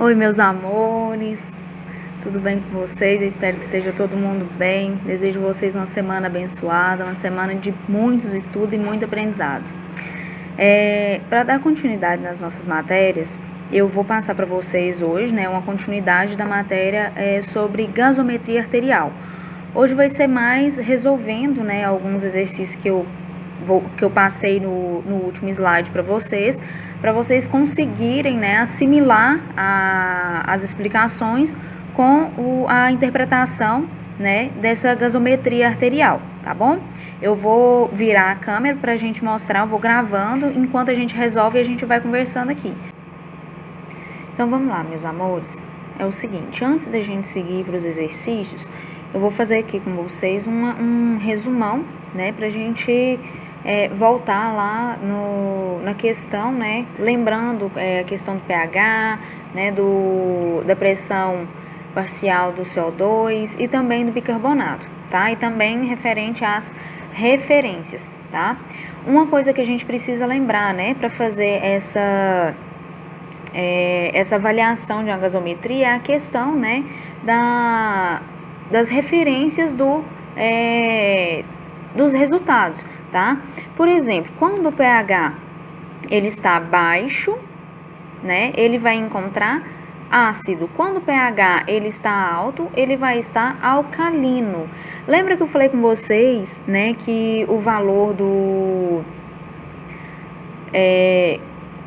Oi, meus amores, tudo bem com vocês? Eu espero que esteja todo mundo bem. Desejo vocês uma semana abençoada, uma semana de muitos estudos e muito aprendizado. Para dar continuidade nas nossas matérias, eu vou passar para vocês hoje, uma continuidade da matéria sobre gasometria arterial. Hoje vai ser mais resolvendo, alguns exercícios que eu passei no último slide para vocês conseguirem, assimilar as explicações com a interpretação, dessa gasometria arterial, tá bom? Eu vou virar a câmera para a gente mostrar, eu vou gravando, enquanto a gente resolve e a gente vai conversando aqui. Então, vamos lá, meus amores. É o seguinte, antes da gente seguir para os exercícios, eu vou fazer aqui com vocês um resumão, para a gente voltar lá na questão, lembrando a questão do pH, da pressão parcial do CO2 e também do bicarbonato, tá? E também referente às referências, tá? Uma coisa que a gente precisa lembrar, para fazer essa avaliação de uma gasometria é a questão, das referências dos resultados, tá? Por exemplo, quando o pH ele está baixo, ele vai encontrar ácido. Quando o pH ele está alto, ele vai estar alcalino. Lembra que eu falei com vocês, que o valor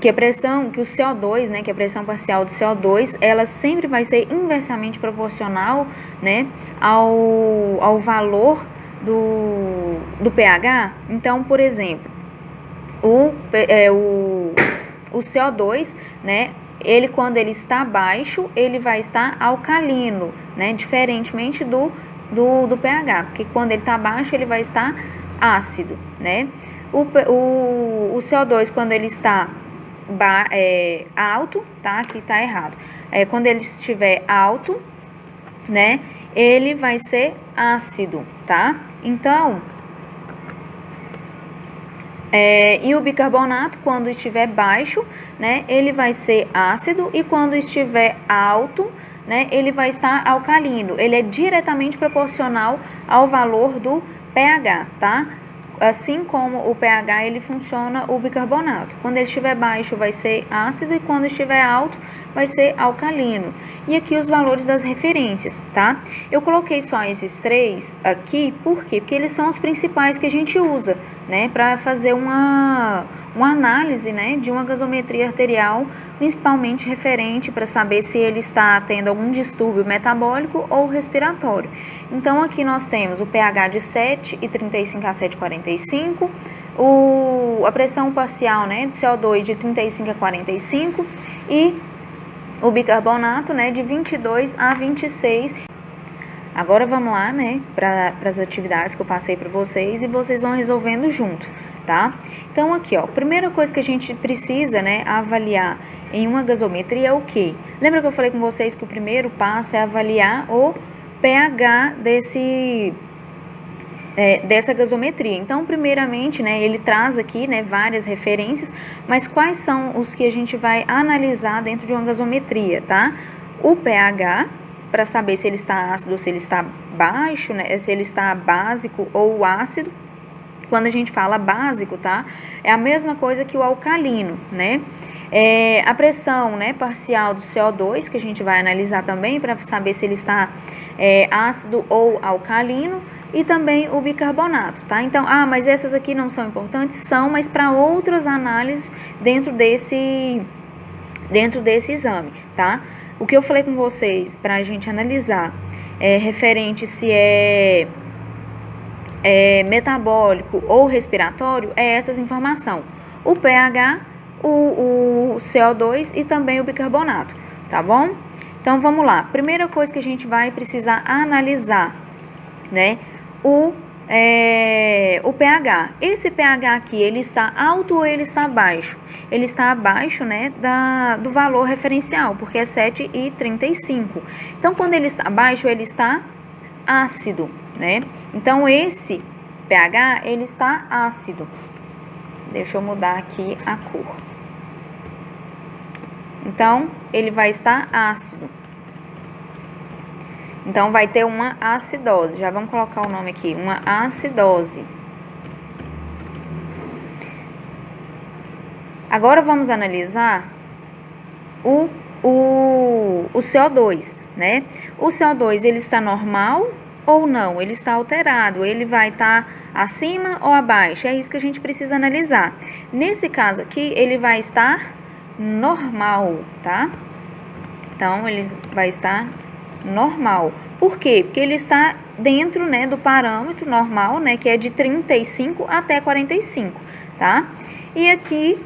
que a pressão, que o CO2, que a pressão parcial do CO2, ela sempre vai ser inversamente proporcional, ao valor do pH. Então, por exemplo, o CO2, ele quando ele está baixo, ele vai estar alcalino, diferentemente do pH, porque quando ele está baixo, ele vai estar ácido, O CO2, quando ele está alto, tá? Aqui está errado. Quando ele estiver alto, ele vai ser ácido, tá? Então, e o bicarbonato, quando estiver baixo, ele vai ser ácido, e quando estiver alto, ele vai estar alcalino. Ele é diretamente proporcional ao valor do pH, tá? Assim como o pH ele funciona o bicarbonato. Quando ele estiver baixo vai ser ácido e quando estiver alto vai ser alcalino. E aqui os valores das referências, tá? Eu coloquei só esses três aqui, por quê? Porque eles são os principais que a gente usa, para fazer uma análise, de uma gasometria arterial, principalmente referente para saber se ele está tendo algum distúrbio metabólico ou respiratório. Então, aqui nós temos o pH de 7,35 a 7,45, a pressão parcial, de CO2 de 35 a 45 e o bicarbonato, de 22 a 26. Agora vamos lá, para as atividades que eu passei para vocês e vocês vão resolvendo junto, tá? Então, aqui, ó, primeira coisa que a gente precisa, avaliar em uma gasometria é o quê? Lembra que eu falei com vocês que o primeiro passo é avaliar o pH dessa gasometria. Então, primeiramente, ele traz aqui, várias referências, mas quais são os que a gente vai analisar dentro de uma gasometria, tá? O pH, para saber se ele está ácido ou se ele está baixo, se ele está básico ou ácido. Quando a gente fala básico, tá? É a mesma coisa que o alcalino, a pressão, parcial do CO2, que a gente vai analisar também para saber se ele está ácido ou alcalino, e também o bicarbonato, tá? Então, mas essas aqui não são importantes? São, mas para outras análises dentro desse exame, tá? O que eu falei com vocês para a gente analisar referente se é metabólico ou respiratório, é essas informações. O pH, o CO2 e também o bicarbonato, tá bom? Então, vamos lá. Primeira coisa que a gente vai precisar analisar, o pH. Esse pH aqui, ele está alto ou ele está baixo? Ele está abaixo, do valor referencial, porque é 7,35. Então, quando ele está abaixo, ele está ácido, Então, esse pH, ele está ácido. Deixa eu mudar aqui a cor. Então, ele vai estar ácido. Então, vai ter uma acidose. Já vamos colocar o nome aqui, uma acidose. Agora, vamos analisar o CO2, né? O CO2, ele está normal ou não? Ele está alterado? Ele vai estar acima ou abaixo? É isso que a gente precisa analisar. Nesse caso aqui, ele vai estar normal, tá? Então, ele vai estar normal. Por quê? Porque ele está dentro, né, do parâmetro normal, né, que é de 35 até 45, tá? E aqui,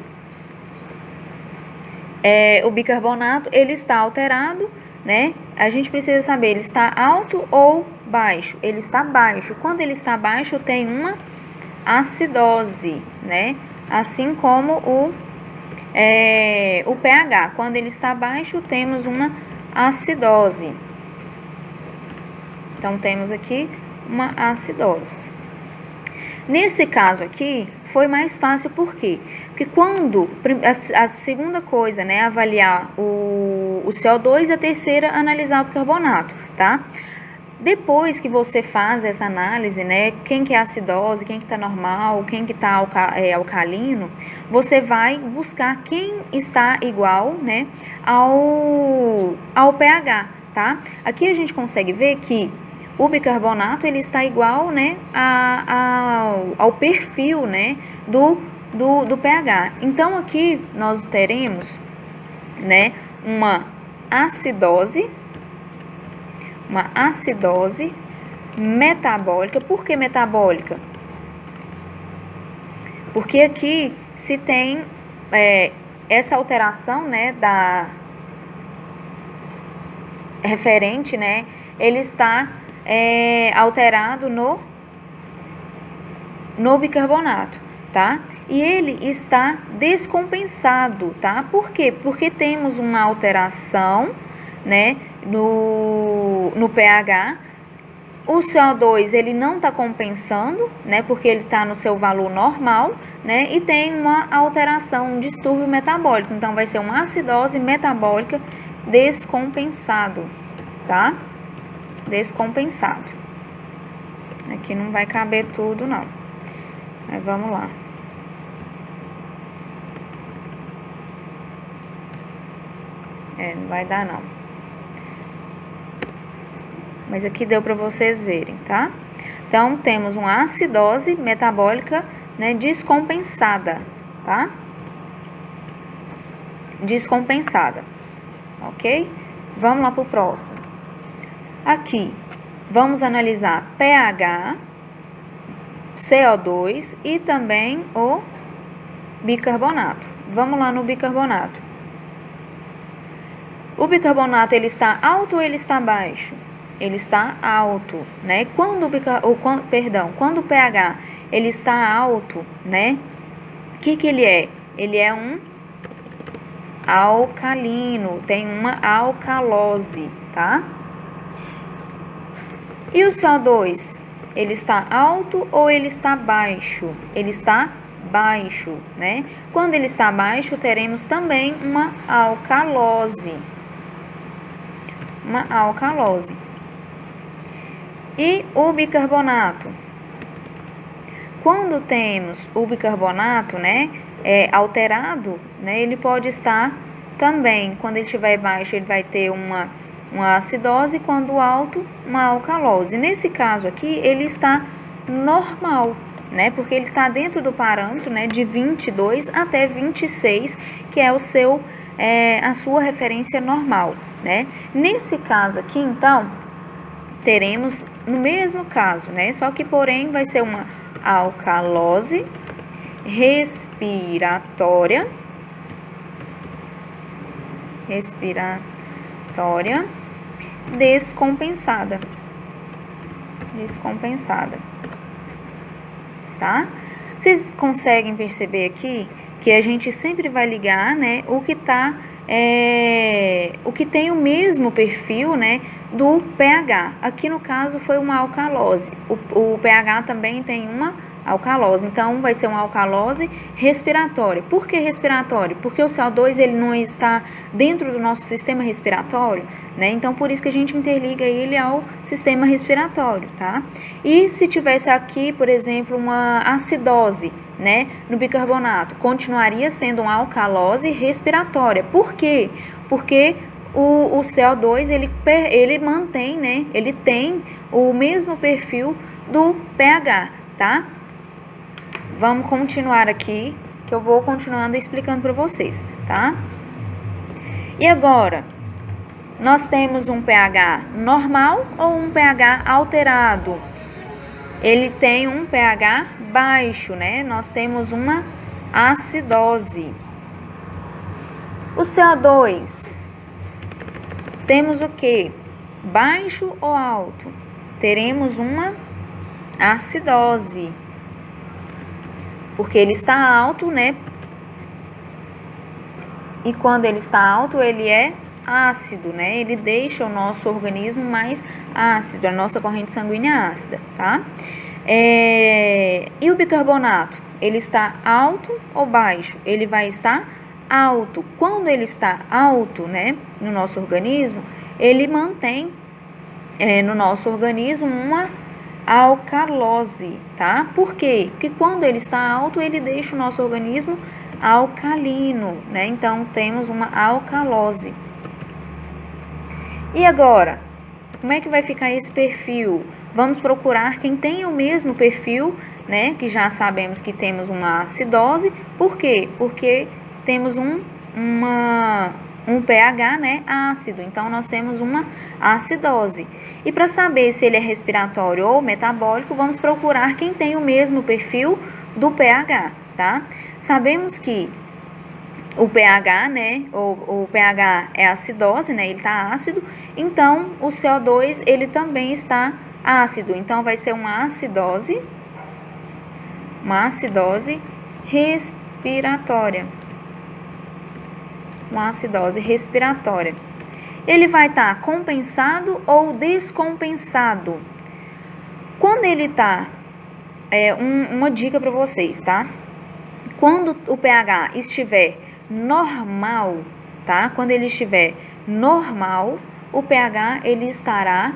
o bicarbonato, ele está alterado, né? A gente precisa saber, ele está alto ou baixo? Ele está baixo. Quando ele está baixo, tem uma acidose, né? Assim como o pH. Quando ele está baixo, temos uma acidose. Então, temos aqui uma acidose. Nesse caso aqui, foi mais fácil, por quê? Porque quando, a segunda coisa, né, avaliar o CO2, a terceira, analisar o bicarbonato, tá? Depois que você faz essa análise, né, quem que é acidose, quem que tá normal, quem que tá alcalino, você vai buscar quem está igual, né, ao pH, tá? Aqui a gente consegue ver que o bicarbonato, ele está igual, né, ao perfil, né, do pH. Então, aqui nós teremos, né, uma acidose metabólica. Por que metabólica? Porque aqui se tem essa alteração, né, da referente, né, ele está alterado no bicarbonato, tá? E ele está descompensado, tá? Por quê? Porque temos uma alteração, né, no pH. O CO2, ele não está compensando, né, porque ele está no seu valor normal, né, e tem uma alteração, um distúrbio metabólico. Então, vai ser uma acidose metabólica descompensado, tá? Descompensado. Aqui não vai caber tudo, não. Mas vamos lá. Não vai dar, não. Mas aqui deu para vocês verem, tá? Então, temos uma acidose metabólica, né, descompensada, tá? Descompensada, ok? Vamos lá para o próximo. Aqui, vamos analisar pH, CO2 e também o bicarbonato. Vamos lá no bicarbonato. O bicarbonato, ele está alto ou ele está baixo? Ele está alto, né? Quando o pH, ele está alto, né? O que ele é? Ele é um alcalino, tem uma alcalose, tá? E o CO2, ele está alto ou ele está baixo? Ele está baixo, né? Quando ele está baixo, teremos também uma alcalose. Uma alcalose. E o bicarbonato? Quando temos o bicarbonato, né, alterado, né, ele pode estar também, quando ele estiver baixo, ele vai ter uma acidose, quando alto, uma alcalose. Nesse caso aqui, ele está normal, né, porque ele está dentro do parâmetro, né, de 22 até 26, que é a sua referência normal, né. Nesse caso aqui, então, teremos no mesmo caso, né, só que, porém, vai ser uma alcalose respiratória descompensada, tá? Vocês conseguem perceber aqui que a gente sempre vai ligar, né, o que tem o mesmo perfil, né, do pH. Aqui no caso foi uma alcalose. O pH também tem uma alcalose. Então, vai ser uma alcalose respiratória. Por que respiratória? Porque o CO2 ele não está dentro do nosso sistema respiratório, né? Então, por isso que a gente interliga ele ao sistema respiratório, tá? E se tivesse aqui, por exemplo, uma acidose, né, no bicarbonato, continuaria sendo uma alcalose respiratória. Por quê? Porque o CO2 ele mantém, né? Ele tem o mesmo perfil do pH, tá? Vamos continuar aqui, que eu vou continuando explicando para vocês, tá? E agora, nós temos um pH normal ou um pH alterado? Ele tem um pH baixo, né? Nós temos uma acidose. O CO2, temos o que? Baixo ou alto? Teremos uma acidose. Porque ele está alto, né? E quando ele está alto, ele é ácido, né? Ele deixa o nosso organismo mais ácido, a nossa corrente sanguínea ácida, tá? E o bicarbonato? Ele está alto ou baixo? Ele vai estar alto. Quando ele está alto, né, no nosso organismo, ele mantém no nosso organismo uma alcalose, tá? Por quê? Porque quando ele está alto, ele deixa o nosso organismo alcalino, né? Então, temos uma alcalose. E agora, como é que vai ficar esse perfil? Vamos procurar quem tem o mesmo perfil, né? Que já sabemos que temos uma acidose. Por quê? Porque temos um pH, né, ácido. Então, nós temos uma acidose. E para saber se ele é respiratório ou metabólico, vamos procurar quem tem o mesmo perfil do pH, tá? Sabemos que o pH, né, o pH é acidose, né, ele está ácido. Então, o CO2, ele também está ácido. Então, vai ser uma acidose respiratória. Uma acidose respiratória. Ele vai estar compensado ou descompensado? Quando ele está, uma dica para vocês, tá? Quando o pH estiver normal, tá? Quando ele estiver normal, o pH ele estará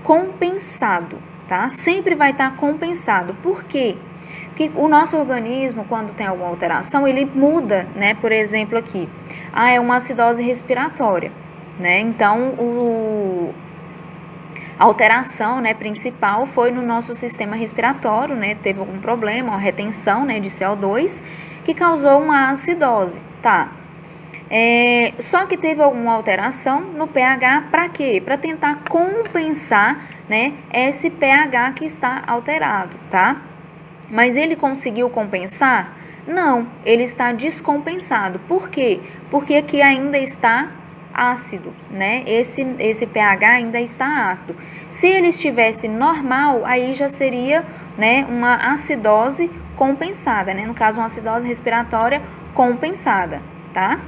compensado, tá? Sempre vai estar compensado. Por quê? Porque o nosso organismo, quando tem alguma alteração, ele muda, né? Por exemplo, aqui, é uma acidose respiratória, né? Então, a alteração, né, principal foi no nosso sistema respiratório, né? Teve algum problema, uma retenção, né, de CO2 que causou uma acidose, tá? Só que teve alguma alteração no pH para quê? Para tentar compensar, né, esse pH que está alterado, tá? Mas ele conseguiu compensar? Não, ele está descompensado. Por quê? Porque aqui ainda está ácido, né? Esse pH ainda está ácido. Se ele estivesse normal, aí já seria, né, uma acidose compensada, né? No caso, uma acidose respiratória compensada, tá?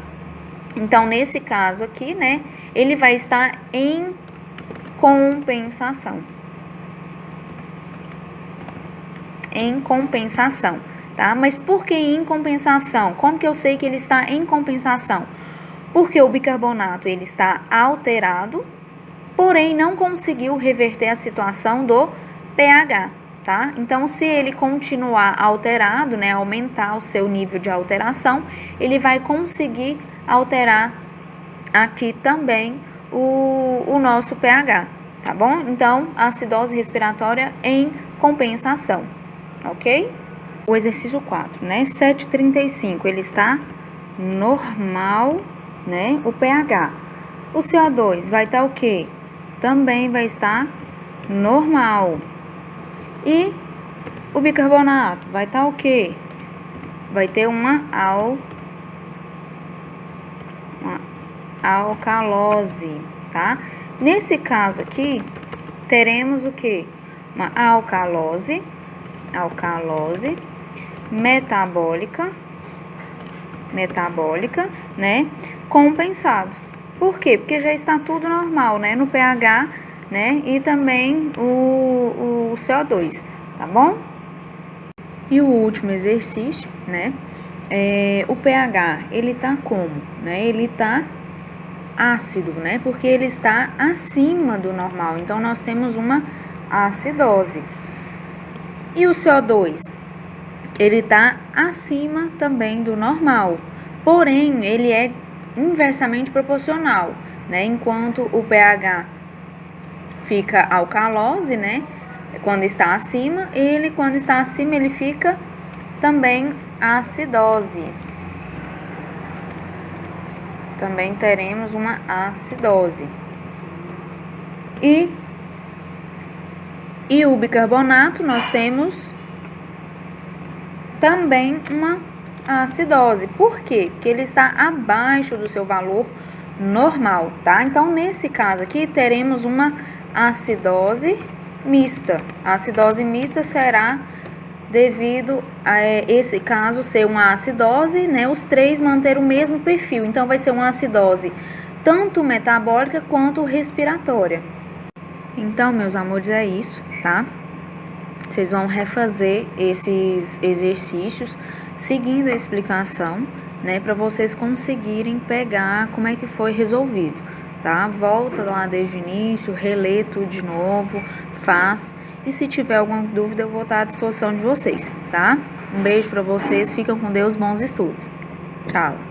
Então, nesse caso aqui, né, ele vai estar em compensação. Em compensação, tá? Mas por que em compensação? Como que eu sei que ele está em compensação? Porque o bicarbonato ele está alterado, porém não conseguiu reverter a situação do pH, tá? Então, se ele continuar alterado, né, aumentar o seu nível de alteração, ele vai conseguir alterar aqui também o nosso pH, tá bom? Então, acidose respiratória em compensação. Ok? O exercício 4, né? 7,35, ele está normal, né? O pH. O CO2 vai estar o quê? Também vai estar normal. E o bicarbonato vai estar o quê? Vai ter uma alcalose, tá? Nesse caso aqui, teremos o quê? Uma alcalose metabólica, né, compensado. Por quê? Porque já está tudo normal, né, no pH, né, e também o CO2, tá bom? E o último exercício, né? O pH, ele tá como? Né? Ele tá ácido, né? Porque ele está acima do normal. Então, nós temos uma acidose. E o CO2? Ele está acima também do normal. Porém, ele é inversamente proporcional, né? Enquanto o pH fica alcalose, né? Quando está acima, quando está acima, ele fica também acidose. Também teremos uma acidose. E o bicarbonato, nós temos também uma acidose. Por quê? Porque ele está abaixo do seu valor normal, tá? Então, nesse caso aqui, teremos uma acidose mista. A acidose mista será devido a esse caso ser uma acidose, né? Os três manter o mesmo perfil. Então, vai ser uma acidose tanto metabólica quanto respiratória. Então, meus amores, é isso, tá? Vocês vão refazer esses exercícios seguindo a explicação, né, para vocês conseguirem pegar como é que foi resolvido, tá? Volta lá desde o início, relê tudo de novo, faz. E se tiver alguma dúvida, eu vou estar à disposição de vocês, tá? Um beijo para vocês, fiquem com Deus, bons estudos. Tchau!